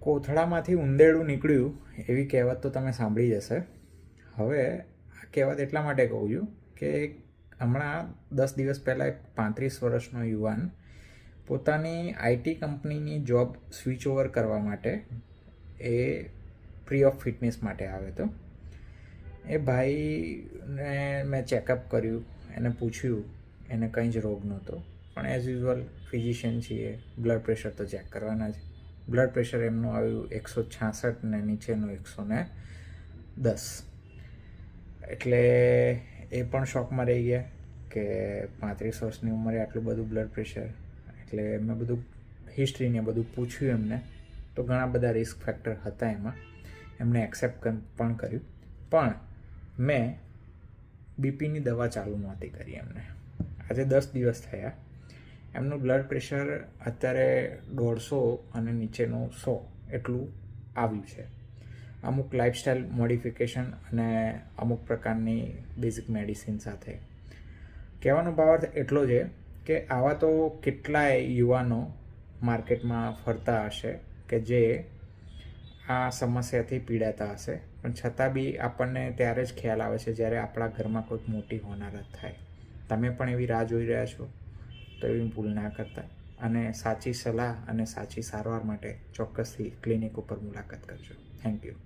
કોથળામાંથી ઉંદેડું નીકળ્યું એવી કહેવત તો તમે સાંભળી જ હશે. હવે આ કહેવત એટલા માટે કહું છું કે હમણાં 10 દિવસ પહેલાં એક 35 વર્ષનો યુવાન પોતાની આઈટી કંપનીની જોબ સ્વિચ ઓવર કરવા માટે એ ફ્રી ઓફ ફિટનેસ માટે આવ્યો હતો. એ ભાઈને મેં ચેકઅપ કર્યું, એને પૂછ્યું, એને કંઈ જ રોગ નહોતો, પણ એઝ યુઝ્યુઅલ ફિઝિશિયન છીએ, બ્લડ પ્રેશર તો ચેક કરવાના જ. બ્લડ પ્રેશર એમનું આવ્યું 166 ને નીચેનું 110. એટલે એ પણ શોકમાં રહી ગયા કે 35 વર્ષની ઉંમરે આટલું બધું બ્લડ પ્રેશર. એટલે મેં બધું હિસ્ટ્રીને બધું પૂછ્યું એમને, તો ઘણા બધા રિસ્ક ફેક્ટર હતા એમાં. એમણે એક્સેપ્ટ પણ કર્યું, પણ મેં બીપીની દવા ચાલુ નહોતી કરી એમને. આજે 10 દિવસ થયા, એમનું બ્લડ પ્રેશર અત્યારે 150 અને નીચેનું 100 એટલું આવ્યું છે. અમુક લાઈફસ્ટાઈલ મોડિફિકેશન અને અમુક પ્રકારની બેઝિક મેડિસિન સાથે. કહેવાનો ભાવાર્થ એટલો છે કે આવા તો કેટલાય યુવાનો માર્કેટમાં ફરતા હશે કે જે આ સમસ્યાથી પીડાતા હશે, પણ છતાં બી આપણને ત્યારે જ ખ્યાલ આવે છે જ્યારે આપણા ઘરમાં કોઈક મોટી હોનારત થાય. તમે પણ એવી રાહ જોઈ રહ્યા છો તો એવી ભૂલ ના કરતા, અને સાચી સલાહ અને સાચી સારવાર માટે ચોક્કસથી ક્લિનિક ઉપર મુલાકાત કરજો. Thank you.